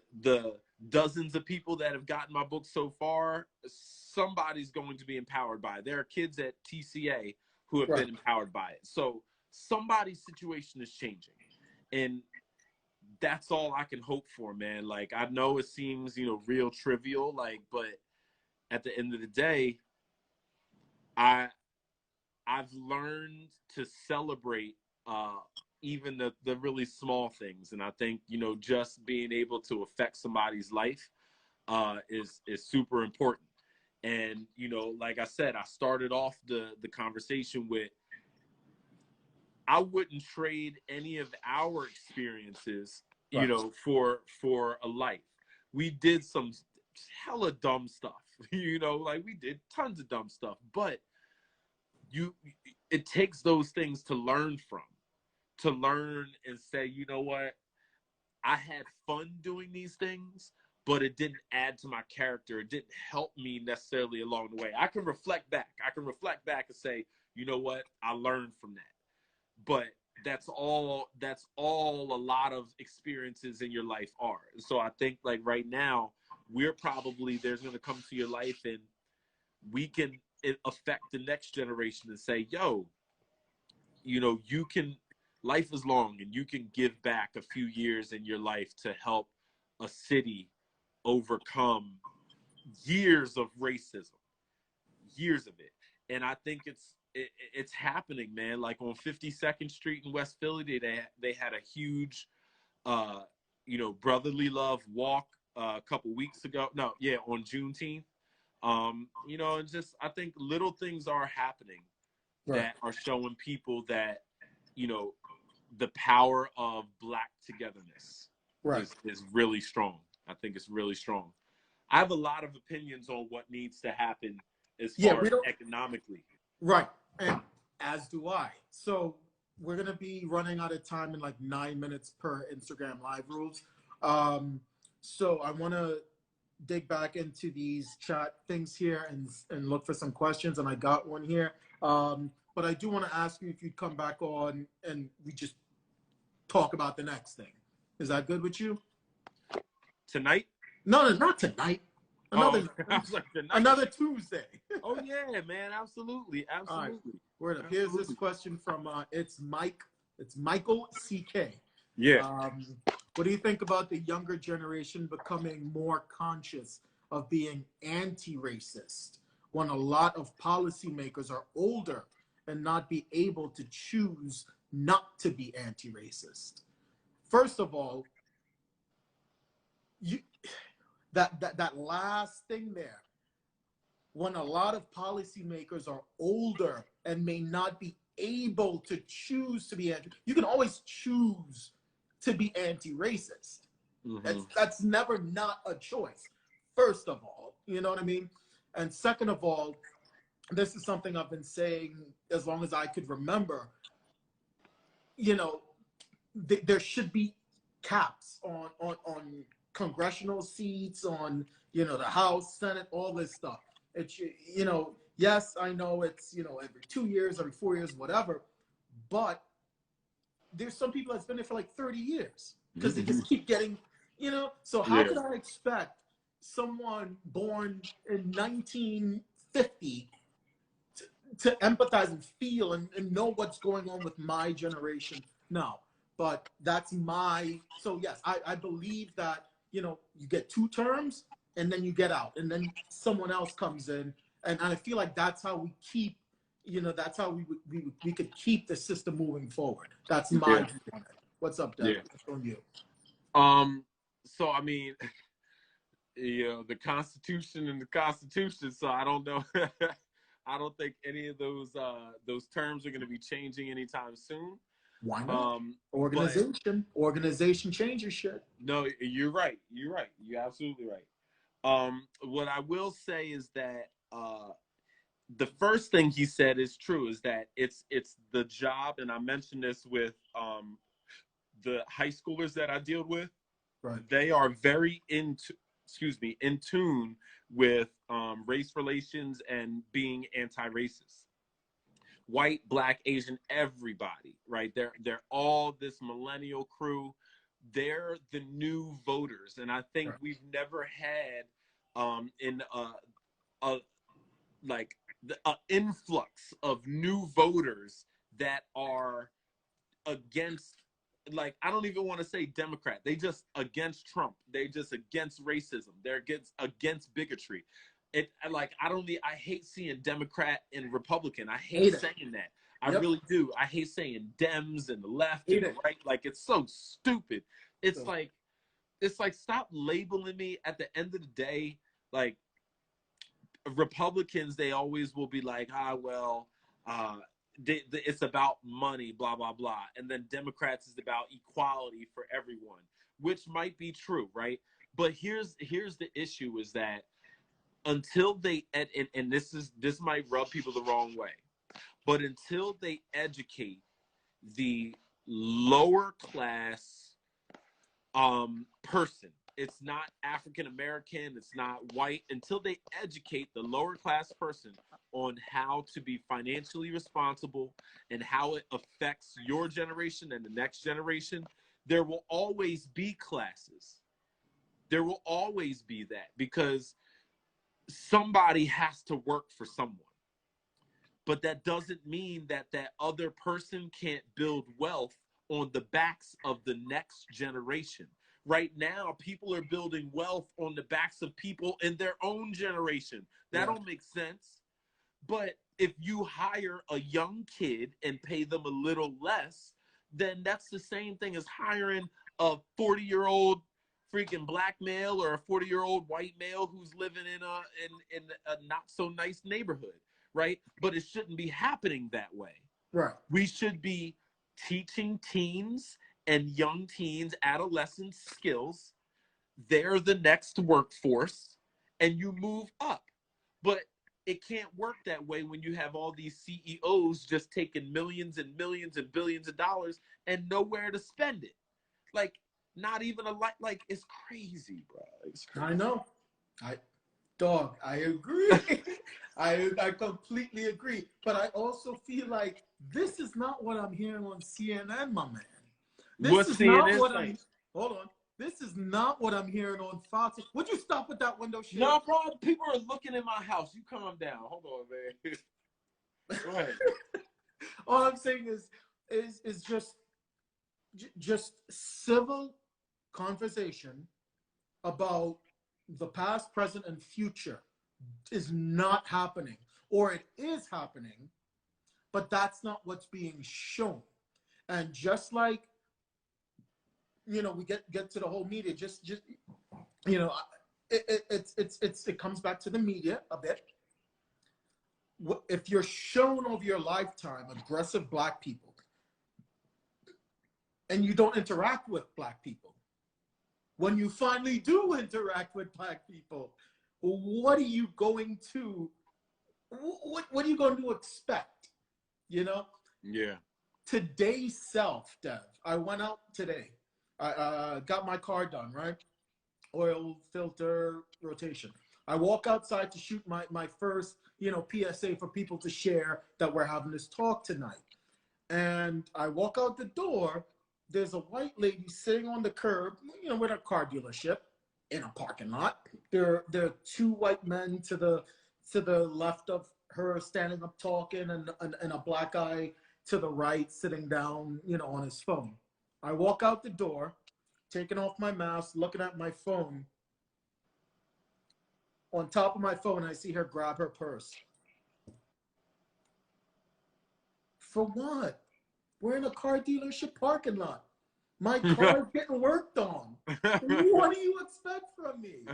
dozens of people that have gotten my book so far, somebody's going to be empowered by it. There are kids at TCA who have been empowered by it. So somebody's situation is changing. And that's all I can hope for, man. Like, I know it seems, real trivial, like, but at the end of the day, I've learned to celebrate even the really small things. And I think, just being able to affect somebody's life is super important. And, like I said, I started off the conversation with, I wouldn't trade any of our experiences, for a life. We did some hella dumb stuff, like we did tons of dumb stuff, but it takes those things to learn from, and say, you know what, I had fun doing these things, but it didn't add to my character. It didn't help me necessarily along the way. I can reflect back. And say, you know what? I learned from that. But that's all a lot of experiences in your life are. So I think like right now, there's going to come to your life and we can affect the next generation and say, yo, you know, life is long and you can give back a few years in your life to help a city overcome years of racism, years of it. And I think it's happening, man. Like on 52nd Street in West Philly, they had a huge, you know, brotherly love walk a couple weeks ago. No, yeah, on Juneteenth. You know, and just I think little things are happening that are showing people that, you know, the power of Black togetherness is really strong. I think it's really strong. I have a lot of opinions on what needs to happen as far as economically. Right. And as do I. So we're going to be running out of time in like 9 minutes per Instagram live rules. So I want to dig back into these chat things here and look for some questions. And I got one here. But I do want to ask you if you'd come back on and we just talk about the next thing. Is that good with you? Tonight? No, not tonight. Another Tuesday. Oh yeah, man, absolutely. Right. Word up. Here's this question from it's Michael CK. Yeah. What do you think about the younger generation becoming more conscious of being anti-racist when a lot of policymakers are older and not be able to choose not to be anti-racist? First of all, that last thing there, when a lot of policymakers are older and may not be able to choose to be you can always choose to be anti-racist. Mm-hmm. That's never not a choice, first of all, you know what I mean? And second of all, this is something I've been saying as long as I could remember. You know, there should be caps on congressional seats, on, you know, the House, Senate, all this stuff. It should, you know, yes, I know it's, you know, every 2 years, every 4 years, whatever, but there's some people that's been there for like 30 years because they just keep getting, you know, so how could I expect someone born in 1950 to empathize and feel and know what's going on with my generation? No, but that's so yes, I believe that, you know, you get 2 terms and then you get out and then someone else comes in. And I feel like that's how we keep, you know, that's how we could keep the system moving forward. That's my view on it. What's up, Devin? What's on you? So I mean, you know, the Constitution and the Constitution. So I don't know. I don't think any of those terms are going to be changing anytime soon. Why not? Organization changes shit. No, you're right. You're absolutely right. What I will say is that the first thing he said is true, is that it's the job, and I mentioned this with the high schoolers that I deal with. Right. They are very in tune with race relations and being anti-racist. White, Black, Asian, everybody, right? They're all this millennial crew. They're the new voters, and I think we've never had an influx of new voters that are against, like, I don't even want to say Democrat. They just against Trump. They just against racism. They're against bigotry. I hate seeing Democrat and Republican. I hate saying that. I really do. I hate saying Dems and the left and the right. Like, it's so stupid. It's like stop labeling me. At the end of the day, like, Republicans, they always will be like, it's about money, blah, blah, blah. And then Democrats is about equality for everyone, which might be true, right? But here's the issue, is that until they, and this might rub people the wrong way, but until they educate the lower class person it's not African American, it's not white, until they educate the lower class person on how to be financially responsible and how it affects your generation and the next generation. There will always be classes. There will always be that, because somebody has to work for someone. But that doesn't mean that that other person can't build wealth on the backs of the next generation. Right now, people are building wealth on the backs of people in their own generation. That don't make sense. But if you hire a young kid and pay them a little less, then that's the same thing as hiring a 40-year-old freaking black male or a 40-year-old white male who's living in a not so nice neighborhood, right? But it shouldn't be happening that way. Right. We should be teaching teens and young teens, adolescents, skills. They're the next workforce, and you move up. But it can't work that way when you have all these CEOs just taking millions and millions and billions of dollars and nowhere to spend it. Like, not even a lot. Like, it's crazy, bro. It's crazy. I know. I agree. I completely agree. But I also feel like this is not what I'm hearing on CNN, my man. This is not what I'm. Hold on. This is not what I'm hearing on Fox. Would you stop with that window shit? No, bro. People are looking in my house. You calm down. Hold on, man. Go ahead. All I'm saying is just civil conversation about the past, present, and future is not happening, or it is happening, but that's not what's being shown. And just like, you know, we get to the whole media, just you know, it comes back to the media a bit. If you're shown over your lifetime aggressive black people and you don't interact with black people, when you finally do interact with black people, what are you going to expect? You know? Yeah. Today's self, Dev. I went out today. I got my car done, right? Oil filter rotation. I walk outside to shoot my first, you know, PSA for people to share that we're having this talk tonight. And I walk out the door. There's a white lady sitting on the curb, you know, with a car dealership in a parking lot. There are two white men to the left of her standing up talking, and a black guy to the right sitting down, you know, on his phone. I walk out the door, taking off my mask, looking at my phone. On top of my phone, I see her grab her purse. For what? We're in a car dealership parking lot. My car's getting worked on. What do you expect from me?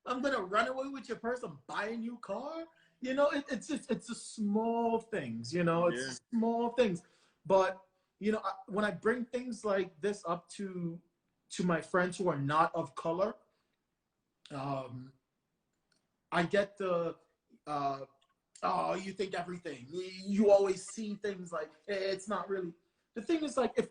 I'm gonna run away with your purse and buy a new car? You know, it's the small things. You know, it's small things. But you know, when I bring things like this up to my friends who are not of color, I get the oh, you think everything. You always see things like it's not really. The thing is, like, if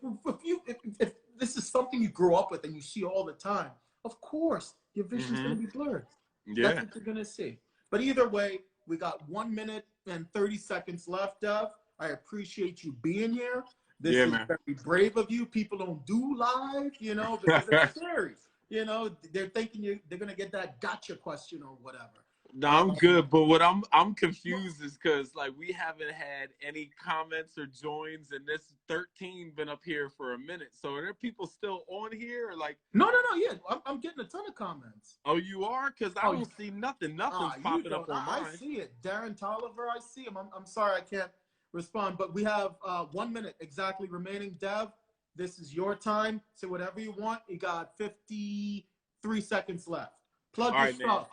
this is something you grow up with and you see all the time, of course your vision's gonna be blurred. Yeah. That's what you're gonna see. But either way, we got 1 minute and 30 seconds left, Dev. I appreciate you being here. This is very brave of you. People don't do live, you know, because it's scary. You know, they're thinking they're gonna get that gotcha question or whatever. No, I'm good, but what I'm confused is because, like, we haven't had any comments or joins, and this 13 been up here for a minute. So are there people still on here? Or like, no, yeah, I'm getting a ton of comments. Oh, you are? Because I don't see nothing. Nothing's popping up on mine. I see it. Darren Tolliver, I see him. I'm sorry I can't respond, but we have 1 minute exactly remaining. Dev, this is your time. Say whatever you want. You got 53 seconds left. Plug your stuff.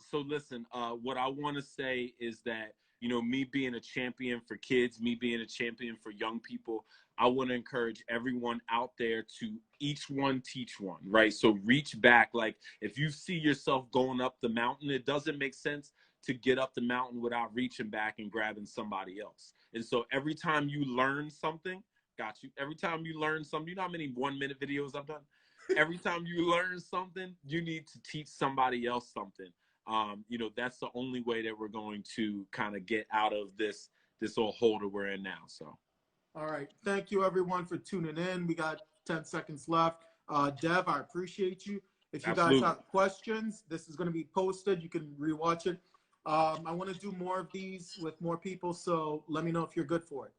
So listen, what I want to say is that, you know, me being a champion for kids, me being a champion for young people, I want to encourage everyone out there to each one teach one, right? So reach back. Like, if you see yourself going up the mountain, it doesn't make sense to get up the mountain without reaching back and grabbing somebody else. And so every time you learn something, every time you learn something, you know how many 1 minute videos I've done? every time you learn something, you need to teach somebody else something. You know, that's the only way that we're going to kind of get out of this little hole that we're in now. So, all right. Thank you, everyone, for tuning in. We got 10 seconds left. Dev, I appreciate you. If you guys absolutely. have questions, this is going to be posted. You can rewatch it. I want to do more of these with more people, so let me know if you're good for it.